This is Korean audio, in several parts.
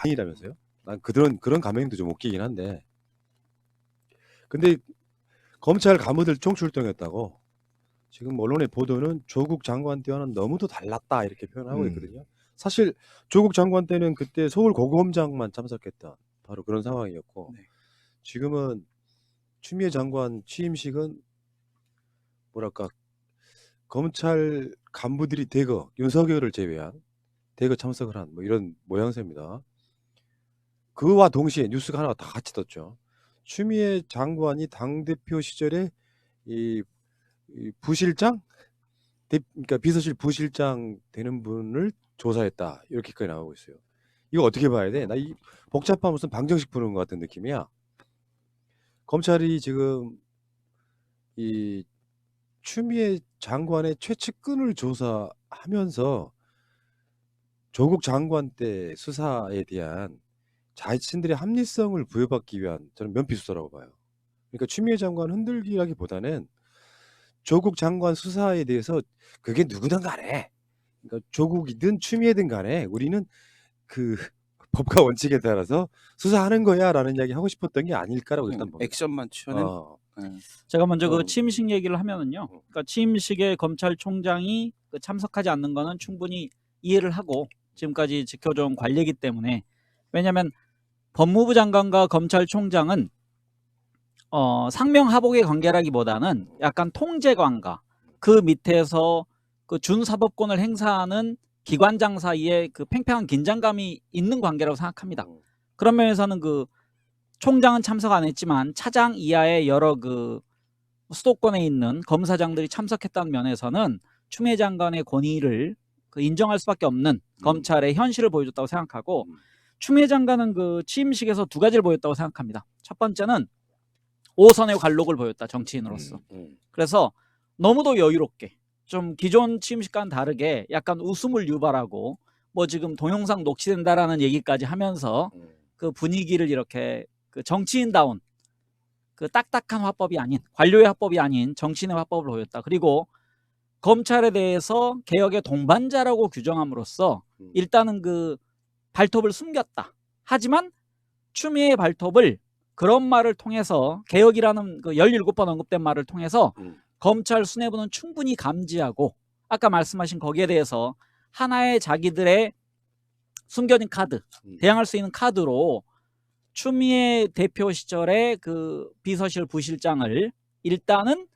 아니라면서요? 난 그런 감행도 좀 웃기긴 한데. 근데 검찰 간부들 총출동했다고 지금 언론의 보도는 조국 장관 때와는 너무도 달랐다 이렇게 표현하고 있거든요. 사실 조국 장관 때는 그때 서울 고검장만 참석했던 바로 그런 상황이었고 네. 지금은 추미애 장관 취임식은 뭐랄까 검찰 간부들이 대거 윤석열을 제외한 대거 참석을 한 뭐 이런 모양새입니다. 그와 동시에 뉴스가 하나가 다 같이 떴죠. 추미애 장관이 당대표 시절에 이 부실장? 그러니까 비서실 부실장 되는 분을 조사했다. 이렇게까지 나오고 있어요. 이거 어떻게 봐야 돼? 나 이 복잡한 무슨 방정식 푸는 것 같은 느낌이야. 검찰이 지금 이 추미애 장관의 최측근을 조사하면서 조국 장관 때 수사에 대한 자신들의 합리성을 부여받기 위한 저는 면피 수사라고 봐요. 그러니까 추미애 장관 흔들기라기보다는 조국 장관 수사에 대해서 그게 누구든 간에 그러니까 조국이든 추미애든 간에 우리는 그 법과 원칙에 따라서 수사하는 거야라는 이야기 하고 싶었던 게 아닐까라고 일단 봅니다. 액션만 취하는. 제가 먼저 그 취임식 얘기를 하면은요. 그러니까 취임식에 검찰총장이 참석하지 않는 거는 충분히 이해를 하고 지금까지 지켜준 관례이기 때문에 왜냐하면 법무부 장관과 검찰총장은 상명하복의 관계라기보다는 약간 통제 관계 그 밑에서 그 준사법권을 행사하는 기관장 사이에 그 팽팽한 긴장감이 있는 관계라고 생각합니다. 그런 면에서는 그 총장은 참석 안 했지만 차장 이하의 여러 그 수도권에 있는 검사장들이 참석했다는 면에서는 추미애 장관의 권위를 그 인정할 수밖에 없는 검찰의 현실을 보여줬다고 생각하고 추미애 장관은 그 취임식에서 두 가지를 보였다고 생각합니다. 첫 번째는 5선의 관록을 보였다, 정치인으로서. 그래서 너무도 여유롭게 좀 기존 취임식과는 다르게 약간 웃음을 유발하고 뭐 지금 동영상 녹취된다라는 얘기까지 하면서 그 분위기를 이렇게 그 정치인다운 그 딱딱한 화법이 아닌 관료의 화법이 아닌 정치인의 화법을 보였다. 그리고 검찰에 대해서 개혁의 동반자라고 규정함으로써 일단은 그 발톱을 숨겼다. 하지만 추미애의 발톱을 그런 말을 통해서 개혁이라는 그 17번 언급된 말을 통해서 검찰 수뇌부는 충분히 감지하고 아까 말씀하신 거기에 대해서 하나의 자기들의 숨겨진 카드, 대항할 수 있는 카드로 추미애 대표 시절에 그 비서실 부실장을 일단은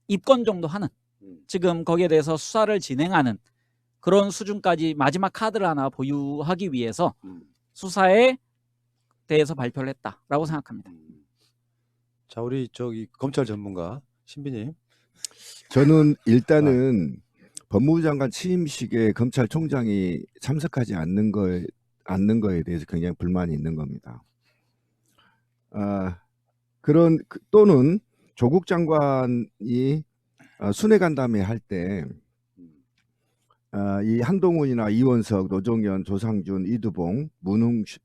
입건 정도 하는 지금 거기에 대해서 수사를 진행하는 그런 수준까지 마지막 카드를 하나 보유하기 위해서 수사에 대해서 발표를 했다라고 생각합니다. 자, 우리 저기 검찰 전문가 신비님. 저는 일단은 법무부 장관 취임식에 검찰총장이 참석하지 않는 거에 대해서 굉장히 불만이 있는 겁니다. 그런 또는 조국 장관이 순회간담회 할 때 이 한동훈이나 이원석, 노정현, 조상준, 이두봉,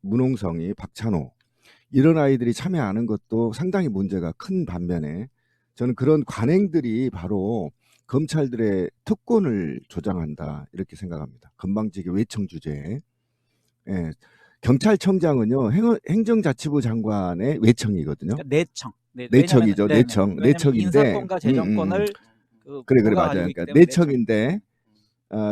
문홍성이, 박찬호 이런 아이들이 참여하는 것도 상당히 문제가 큰 반면에 저는 그런 관행들이 바로 검찰들의 특권을 조장한다 이렇게 생각합니다. 건방지게 외청 주제에. 예. 경찰청장은요 행정자치부 장관의 외청이거든요. 그러니까 내청이죠. 내청인데 인사권과 재정권을 그래 맞아요. 그러니까 내청인데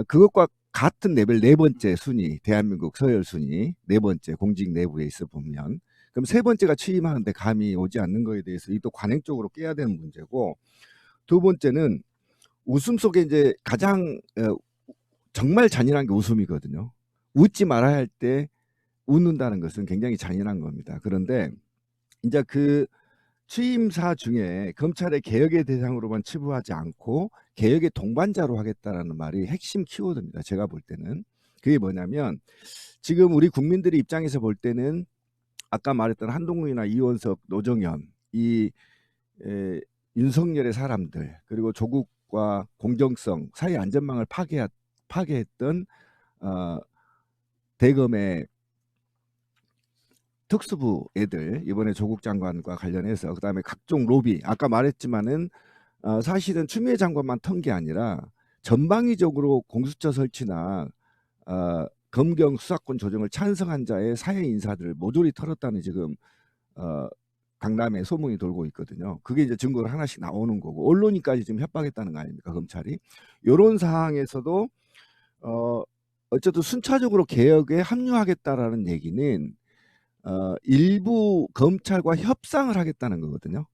그것과 같은 레벨 네 번째 순위 대한민국 서열 순위 네 번째 공직 내부에 있어 보면 그럼 세 번째가 취임하는데 감이 오지 않는 거에 대해서 이 또 관행적으로 깨야 되는 문제고 두 번째는 웃음 속에 이제 가장 정말 잔인한 게 웃음이거든요. 웃지 말아야 할 때 웃는다는 것은 굉장히 잔인한 겁니다. 그런데 이제 그 취임사 중에 검찰의 개혁의 대상으로만 치부하지 않고 개혁의 동반자로 하겠다라는 말이 핵심 키워드입니다. 제가 볼 때는 그게 뭐냐면 지금 우리 국민들의 입장에서 볼 때는 아까 말했던 한동훈이나 이원석, 노정현 이 윤석열의 사람들 그리고 조국과 공정성 사회 안전망을 파괴했던 대검의 특수부 애들 이번에 조국 장관과 관련해서 그다음에 각종 로비 아까 말했지만은 사실은 추미애 장관만 턴 게 아니라 전방위적으로 공수처 설치나 검경 수사권 조정을 찬성한 자의 사회 인사들을 모조리 털었다는 지금 강남에 소문이 돌고 있거든요. 그게 이제 증거가 하나씩 나오는 거고 언론인까지 지금 협박했다는 거 아닙니까 검찰이. 이런 상황에서도 어쨌든 순차적으로 개혁에 합류하겠다라는 얘기는 일부 검찰과 협상을 하겠다는 거거든요.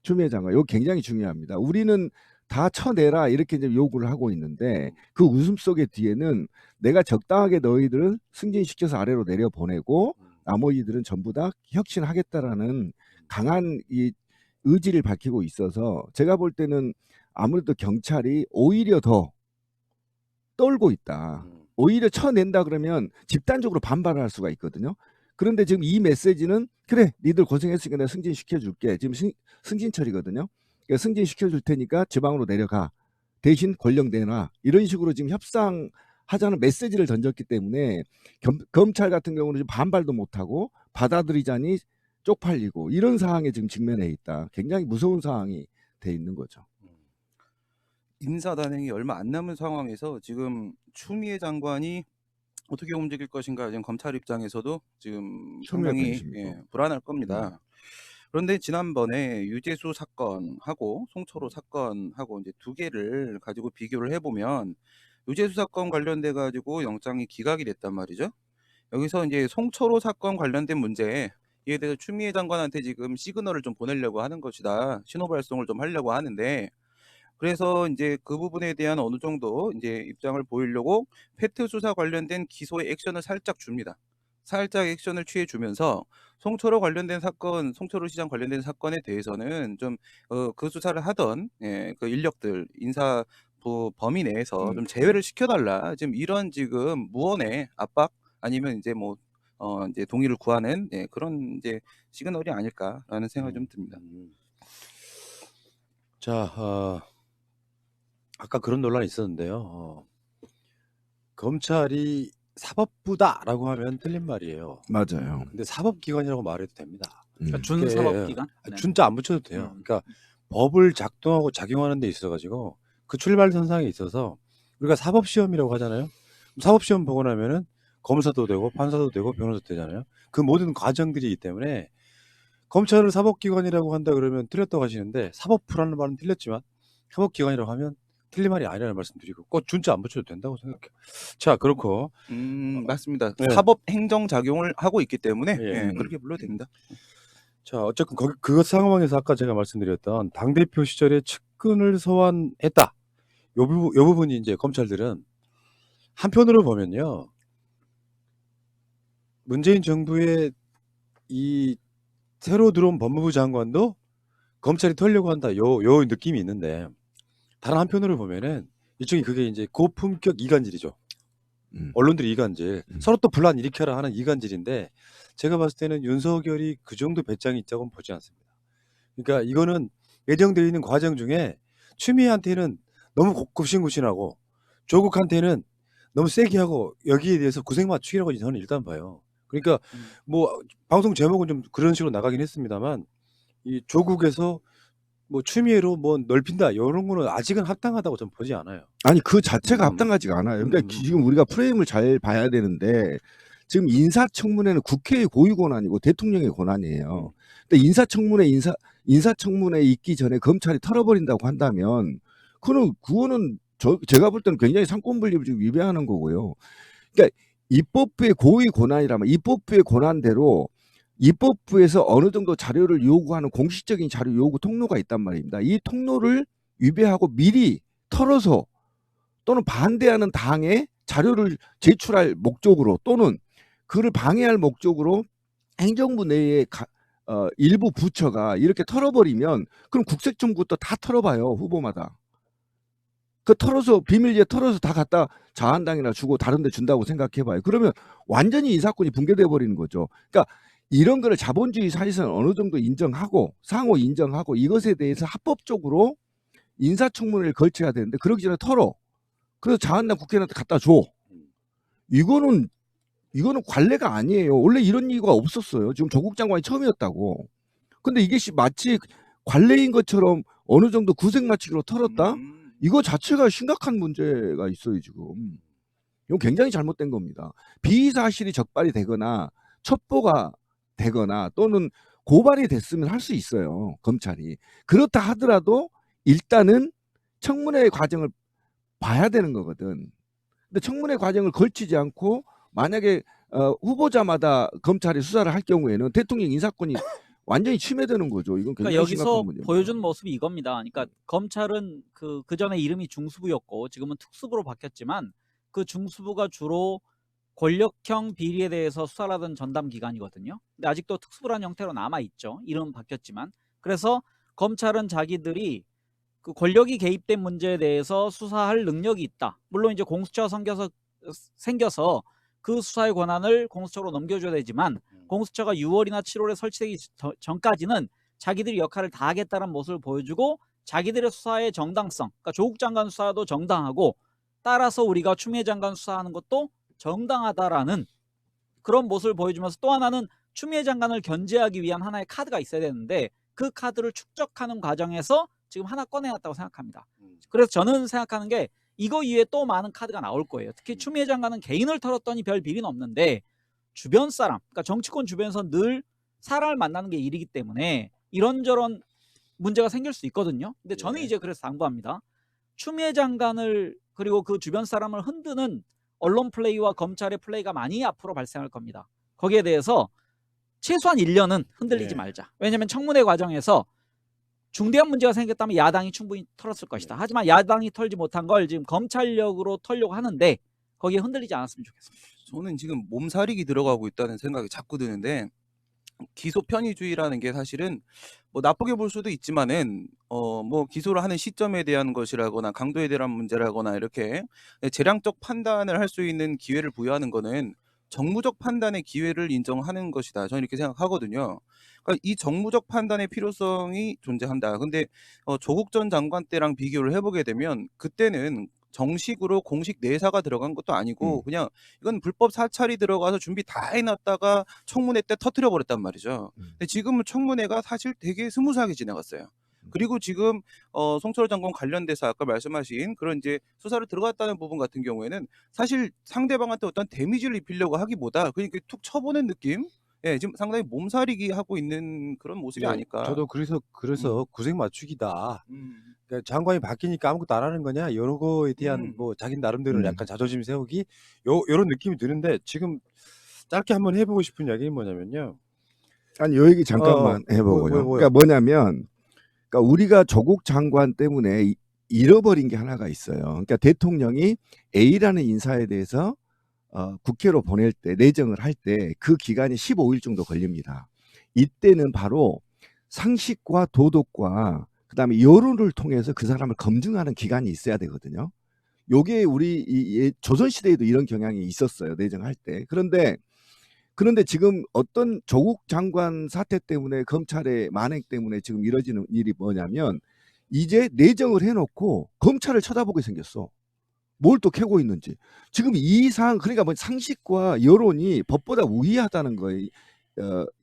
추미애 장관, 이거 굉장히 중요합니다. 우리는 다 쳐내라 이렇게 이제 요구를 하고 있는데 그 웃음 속의 뒤에는 내가 적당하게 너희들을 승진시켜서 아래로 내려보내고 나머지들은 전부 다 혁신하겠다라는 강한 이 의지를 밝히고 있어서 제가 볼 때는 아무래도 경찰이 오히려 더 떨고 있다. 오히려 쳐낸다 그러면 집단적으로 반발을 할 수가 있거든요. 그런데 지금 이 메시지는 그래 니들 고생했으니까 내가 승진시켜줄게. 지금 승진철이거든요. 그러니까 승진시켜줄 테니까 지방으로 내려가. 대신 권력 내놔. 이런 식으로 지금 협상하자는 메시지를 던졌기 때문에 검찰 같은 경우는 지금 반발도 못하고 받아들이자니 쪽팔리고 이런 상황에 지금 직면해 있다. 굉장히 무서운 상황이 돼 있는 거죠. 인사단행이 얼마 안 남은 상황에서 지금 추미애 장관이 어떻게 움직일 것인가 지금 검찰 입장에서도 지금 상당히 불안할 겁니다. 그런데 지난번에 유재수 사건하고 송철호 사건하고 이제 두 개를 가지고 비교를 해보면 유재수 사건 관련돼 가지고 영장이 기각이 됐단 말이죠. 여기서 이제 송철호 사건 관련된 문제에 이에 대해서 추미애 장관한테 지금 시그널을 좀 보내려고 하는 것이다. 신호 발송을 좀 하려고 하는데 그래서 이제 그 부분에 대한 어느 정도 이제 입장을 보이려고 페트 수사 관련된 기소의 액션을 살짝 줍니다. 살짝 액션을 취해주면서 송철호 관련된 사건, 송철호 시장 관련된 사건에 대해서는 좀 그 수사를 하던 그 인력들 인사부 범위 내에서 좀 제외를 시켜달라. 지금 이런 지금 무언의 압박 아니면 이제 뭐 이제 동의를 구하는 그런 이제 시그널이 아닐까라는 생각이 좀 듭니다. 자, 아까 그런 논란이 있었는데요. 검찰이 사법부다라고 하면 틀린 말이에요. 맞아요. 근데 사법기관이라고 말해도 됩니다. 그러니까 준사법기관. 네. 준자 안 붙여도 돼요. 그러니까 법을 작동하고 작용하는 데 있어가지고 그 출발선상에 있어서 우리가 사법시험이라고 하잖아요. 사법시험 보고 나면은 검사도 되고 판사도 되고 변호사도 되잖아요. 그 모든 과정들이기 때문에 검찰을 사법기관이라고 한다 그러면 틀렸다고 하시는데 사법부라는 말은 틀렸지만 사법기관이라고 하면 틀린 말이 아니라는 말씀드리고 꼭 준자 안 붙여도 된다고 생각해요. 자, 그렇고 맞습니다. 네. 사법 행정 작용을 하고 있기 때문에 예. 그렇게 불러도 됩니다. 자, 어쨌든 그 상황에서 아까 제가 말씀드렸던 당대표 시절에 측근을 소환했다. 요 부분이 이제 검찰들은 한편으로 보면요. 문재인 정부의 이 새로 들어온 법무부 장관도 검찰이 털려고 한다. 요 느낌이 있는데 다른 한편으로 보면은 일종의 그게 이제 고품격 이간질이죠. 언론들이 이간질. 서로 또 분란 일으켜라 하는 이간질인데 제가 봤을 때는 윤석열이 그 정도 배짱이 있다고는 보지 않습니다. 그러니까 이거는 예정되어 있는 과정 중에 추미애한테는 너무 굽신굽신하고 조국한테는 너무 세게 하고 여기에 대해서 구색 맞추기라고 저는 일단 봐요. 그러니까 뭐 방송 제목은 좀 그런 식으로 나가긴 했습니다만 이 조국에서 뭐 추미애로 뭐 넓힌다 이런 거는 아직은 합당하다고 저는 보지 않아요. 아니 그 자체가 합당하지가 않아요. 그러니까 지금 우리가 프레임을 잘 봐야 되는데 지금 인사청문회는 국회의 고유 권한이고 대통령의 권한이에요. 근데 인사청문회 있기 전에 검찰이 털어버린다고 한다면 그거는 제가 볼 때는 굉장히 상권분립을 지금 위배하는 거고요. 그러니까 입법부의 고유 권한이라면 입법부의 권한대로 입법부에서 어느 정도 자료를 요구하는 공식적인 자료 요구 통로가 있단 말입니다. 이 통로를 위배하고 미리 털어서 또는 반대하는 당에 자료를 제출할 목적으로 또는 그를 방해할 목적으로 행정부 내에 일부 부처가 이렇게 털어버리면 그럼 국세청부터 다 털어봐요. 후보마다. 그 털어서 비밀리에 털어서 다 갖다 자한당이나 주고 다른 데 준다고 생각해봐요. 그러면 완전히 이 사건이 붕괴돼 버리는 거죠. 그러니까 이런 거를 자본주의 사회에서는 어느 정도 인정하고 상호 인정하고 이것에 대해서 합법적으로 인사청문회를 걸쳐야 되는데 그러기 전에 털어. 그래서 자한당 국회의원한테 갖다 줘. 이거는 관례가 아니에요. 원래 이런 이유가 없었어요. 지금 조국 장관이 처음이었다고. 근데 이게 마치 관례인 것처럼 어느 정도 구색 맞추기로 털었다? 이거 자체가 심각한 문제가 있어요, 지금. 이건 굉장히 잘못된 겁니다. 비사실이 적발이 되거나 첩보가 되거나 또는 고발이 됐으면 할 수 있어요. 검찰이. 그렇다 하더라도 일단은 청문회 과정을 봐야 되는 거거든. 근데 청문회 과정을 걸치지 않고 만약에 후보자마다 검찰이 수사를 할 경우에는 대통령 인사권이 완전히 침해되는 거죠. 이건 굉장히 그러니까 심각한 여기서 문제입니다. 보여준 모습이 이겁니다. 그러니까 검찰은 그 전에 이름이 중수부였고 지금은 특수부로 바뀌었지만 그 중수부가 주로 권력형 비리에 대해서 수사를 하던 전담 기관이거든요. 근데 아직도 특수부라는 형태로 남아 있죠. 이름은 바뀌었지만. 그래서 검찰은 자기들이 그 권력이 개입된 문제에 대해서 수사할 능력이 있다. 물론 이제 공수처가 생겨서 그 수사의 권한을 공수처로 넘겨줘야 되지만 공수처가 6월이나 7월에 설치되기 전까지는 자기들이 역할을 다 하겠다는 모습을 보여주고 자기들의 수사의 정당성, 그러니까 조국 장관 수사도 정당하고 따라서 우리가 추미애 장관 수사하는 것도 정당하다라는 그런 모습을 보여주면서 또 하나는 추미애 장관을 견제하기 위한 하나의 카드가 있어야 되는데 그 카드를 축적하는 과정에서 지금 하나 꺼내놨다고 생각합니다. 그래서 저는 생각하는 게 이거 이외에 또 많은 카드가 나올 거예요. 특히 추미애 장관은 개인을 털었더니 별 비리는 없는데 주변 사람, 그러니까 정치권 주변에서 늘 사람을 만나는 게 일이기 때문에 이런저런 문제가 생길 수 있거든요. 근데 저는 이제 그래서 당부합니다. 추미애 장관을 그리고 그 주변 사람을 흔드는 언론 플레이와 검찰의 플레이가 많이 앞으로 발생할 겁니다. 거기에 대해서 최소한 1년은 흔들리지 말자. 왜냐하면 청문회 과정에서 중대한 문제가 생겼다면 야당이 충분히 털었을 것이다. 하지만 야당이 털지 못한 걸 지금 검찰력으로 털려고 하는데 거기에 흔들리지 않았으면 좋겠습니다. 저는 지금 몸살이기 들어가고 있다는 생각이 자꾸 드는데 기소 편의주의라는 게 사실은 뭐 나쁘게 볼 수도 있지만은 뭐 기소를 하는 시점에 대한 것이라거나 강도에 대한 문제라거나 이렇게 재량적 판단을 할 수 있는 기회를 부여하는 거는 정무적 판단의 기회를 인정하는 것이다. 저는 이렇게 생각하거든요. 그러니까 이 정무적 판단의 필요성이 존재한다. 근데 조국 전 장관 때랑 비교를 해보게 되면 그때는 정식으로 공식 내사가 들어간 것도 아니고 그냥 이건 불법 사찰이 들어가서 준비 다 해놨다가 청문회 때 터뜨려 버렸단 말이죠. 근데 지금은 청문회가 사실 되게 스무스하게 지나갔어요. 그리고 지금 송철호 장관 관련돼서 아까 말씀하신 그런 이제 수사를 들어갔다는 부분 같은 경우에는 사실 상대방한테 어떤 데미지를 입히려고 하기보다 그냥 툭 쳐보는 느낌? 예, 지금 상당히 몸살이기 하고 있는 그런 모습이 아닐까. 저도 그래서 구색 맞추기다. 그러니까 장관이 바뀌니까 아무것도 안 하는 거냐 이런 거에 대한 뭐 자기 나름대로 약간 자존심 세우기 요런 느낌이 드는데 지금 짧게 한번 해보고 싶은 이야기는 뭐냐면요. 아니 요 얘기 잠깐만 해보고요. 그러니까 뭐냐면 그러니까 우리가 조국 장관 때문에 잃어버린 게 하나가 있어요. 그러니까 대통령이 A라는 인사에 대해서 국회로 보낼 때 내정을 할 때 그 기간이 15일 정도 걸립니다. 이때는 바로 상식과 도덕과 그다음에 여론을 통해서 그 사람을 검증하는 기간이 있어야 되거든요. 요게 우리 조선 시대에도 이런 경향이 있었어요. 내정할 때. 그런데 지금 어떤 조국 장관 사태 때문에 검찰의 만행 때문에 지금 이뤄지는 일이 뭐냐면 이제 내정을 해놓고 검찰을 쳐다보게 생겼어. 뭘 또 캐고 있는지. 지금 이 사안 그러니까 뭐 상식과 여론이 법보다 우위하다는 거예요.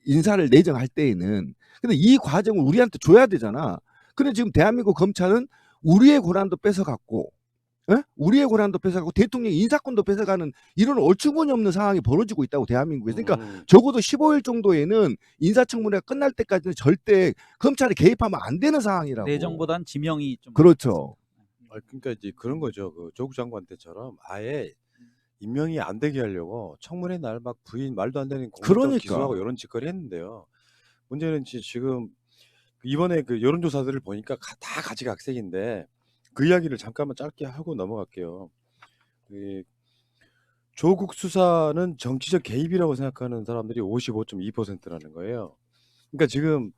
인사를 내정할 때에는. 근데 이 과정을 우리한테 줘야 되잖아. 근데 지금 대한민국 검찰은 우리의 권한도 뺏어갔고, 우리의 권한도 뺏어가고 대통령 인사권도 뺏어가는 이런 얼추구니 없는 상황이 벌어지고 있다고 대한민국에서. 그러니까 적어도 15일 정도에는 인사청문회가 끝날 때까지는 절대 검찰이 개입하면 안 되는 상황이라고. 내정보단 지명이 좀 그렇죠. 그러니까 이제 그런 거죠. 그 조국 장관 때처럼 아예 임명이 안 되게 하려고 청문회 날 막 부인 말도 안 되는 공적 그러니까. 기소하고 이런 짓거리 했는데요. 문제는 지금 이번에 그 여론조사들을 보니까 다 가지각색인데 그 이야기를 잠깐만 짧게 하고 넘어갈게요. 그 조국 수사는 정치적 개입이라고 생각하는 사람들이 55.2%라는 거예요. 그러니까 지금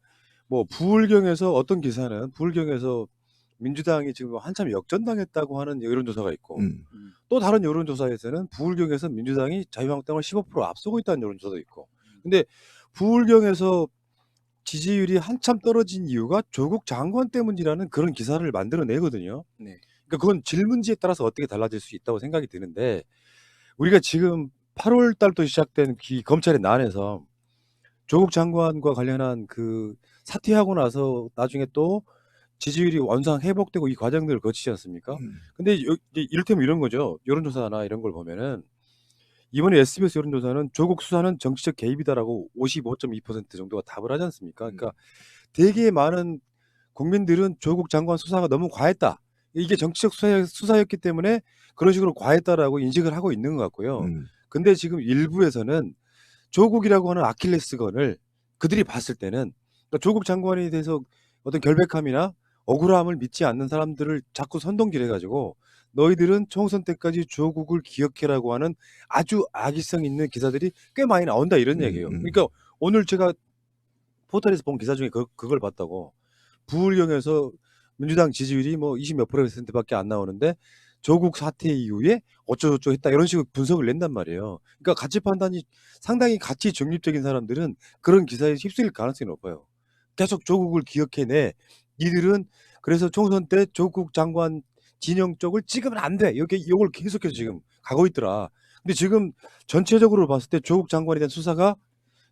뭐 부울경에서 어떤 기사는 부울경에서 민주당이 지금 한참 역전당했다고 하는 여론조사가 있고 또 다른 여론조사에서는 부울경에서 민주당이 자유한국당을 15% 앞서고 있다는 여론조사도 있고. 근데 부울경에서 지지율이 한참 떨어진 이유가 조국 장관 때문이라는 그런 기사를 만들어내거든요. 네. 그러니까 그건 질문지에 따라서 어떻게 달라질 수 있다고 생각이 드는데 우리가 지금 8월 달부터 시작된 검찰의 난에서 조국 장관과 관련한 그 사퇴하고 나서 나중에 또 지지율이 원상 회복되고 이 과정들을 거치지 않습니까? 근데 이제 이를테면 이런 거죠. 여론조사나 이런 걸 보면은 이번에 SBS 여론조사는 조국 수사는 정치적 개입이다라고 55.2% 정도가 답을 하지 않습니까? 그러니까 되게 많은 국민들은 조국 장관 수사가 너무 과했다. 이게 정치적 수사였기 때문에 그런 식으로 과했다라고 인식을 하고 있는 것 같고요. 근데 지금 일부에서는 조국이라고 하는 아킬레스건을 그들이 봤을 때는 그러니까 조국 장관에 대해서 어떤 결백함이나 억울함을 믿지 않는 사람들을 자꾸 선동질해가지고 너희들은 총선 때까지 조국을 기억해라고 하는 아주 악의성 있는 기사들이 꽤 많이 나온다 이런 얘기예요. 그러니까 오늘 제가 포털에서 본 기사 중에 그걸 봤다고. 부울경에서 민주당 지지율이 뭐 20몇 %밖에 안 나오는데 조국 사태 이후에 어쩌고저쩌고 했다 이런 식으로 분석을 낸단 말이에요. 그러니까 가치 판단이 상당히 가치 중립적인 사람들은 그런 기사에 휩쓸릴 가능성이 높아요. 계속 조국을 기억해내. 니들은 그래서 총선 때 조국 장관 진영 쪽을 찍으면 안 돼. 이걸 계속해서 지금 가고 있더라. 근데 지금 전체적으로 봤을 때 조국 장관에 대한 수사가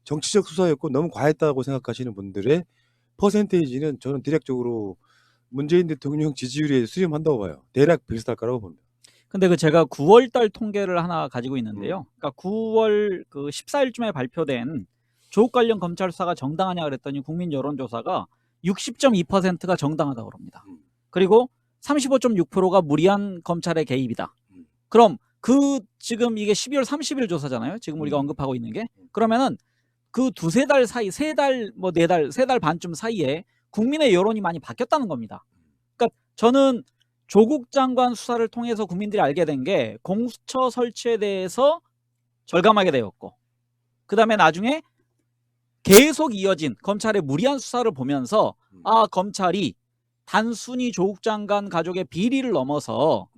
정치적 수사였고 너무 과했다고 생각하시는 분들의 퍼센테이지는 저는 대략적으로 문재인 대통령 지지율에 수렴한다고 봐요. 대략 비슷할 거라고 봅니다. 근데 그 제가 9월 달 통계를 하나 가지고 있는데요. 그러니까 9월 그 14일쯤에 발표된 조국 관련 검찰 수사가 정당하냐 그랬더니 국민 여론조사가 60.2%가 정당하다고 그럽니다. 그리고 35.6%가 무리한 검찰의 개입이다. 그럼 그 지금 이게 12월 30일 조사잖아요. 지금 우리가 언급하고 있는 게. 그러면은 그 두세 달 사이, 세 달, 뭐 네 달, 세 달 반쯤 사이에 국민의 여론이 많이 바뀌었다는 겁니다. 그러니까 저는 조국 장관 수사를 통해서 국민들이 알게 된 게 공수처 설치에 대해서 절감하게 되었고, 그 다음에 나중에 계속 이어진 검찰의 무리한 수사를 보면서 아, 검찰이 단순히 조국 장관 가족의 비리를 넘어서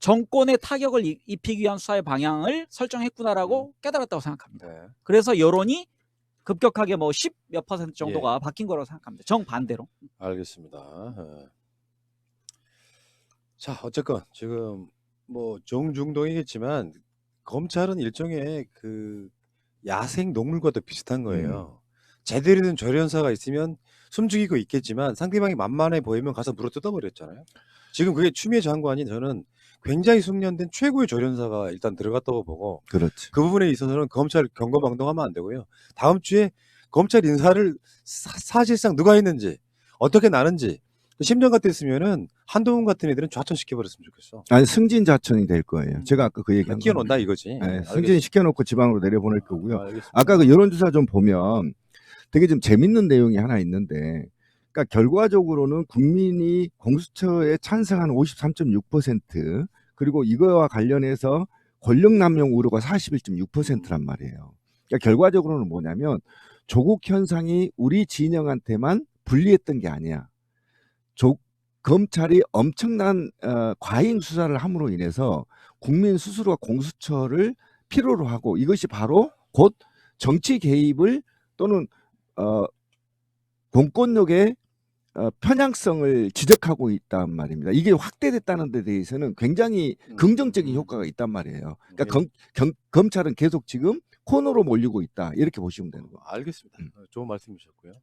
정권에 타격을 입히기 위한 수사의 방향을 설정했구나라고 깨달았다고 생각합니다. 네. 그래서 여론이 급격하게 뭐 10 몇 % 정도가 바뀐 거라고 생각합니다. 정반대로. 알겠습니다. 자, 어쨌건 지금 뭐 정중동이겠지만 검찰은 일종의 그 야생 동물과도 비슷한 거예요. 제대로 된 조련사가 있으면 숨죽이고 있겠지만 상대방이 만만해 보이면 가서 물어 뜯어버렸잖아요. 지금 그게 추미애 장관이 저는 굉장히 숙련된 최고의 조련사가 일단 들어갔다고 보고 그렇지. 그 부분에 있어서는 검찰 경거망동하면 안 되고요. 다음 주에 검찰 인사를 사실상 누가 했는지 어떻게 나는지 10년 같았으면은 한동훈 같은 애들은 좌천시켜버렸으면 좋겠어. 아니 승진자천이 될 거예요. 제가 아까 그 얘기한 끼워놓는다 이거지. 네, 승진시켜놓고 지방으로 내려보낼 거고요. 알겠습니다. 아까 그 여론조사 좀 보면 되게 좀 재밌는 내용이 하나 있는데, 그러니까 결과적으로는 국민이 공수처에 찬성한 53.6%, 그리고 이거와 관련해서 권력남용 우려가 41.6%란 말이에요. 그러니까 결과적으로는 뭐냐면 조국 현상이 우리 진영한테만 불리했던 게 아니야. 검찰이 엄청난 과잉 수사를 함으로 인해서 국민 스스로가 공수처를 필요로 하고, 이것이 바로 곧 정치 개입을 또는 공권력의 편향성을 지적하고 있단 말입니다. 이게 확대됐다는 데 대해서는 굉장히 긍정적인 효과가 있단 말이에요. 그러니까 검찰은 계속 지금 코너로 몰리고 있다 이렇게 보시면 되는 거예요. 알겠습니다. 좋은 말씀 주셨고요.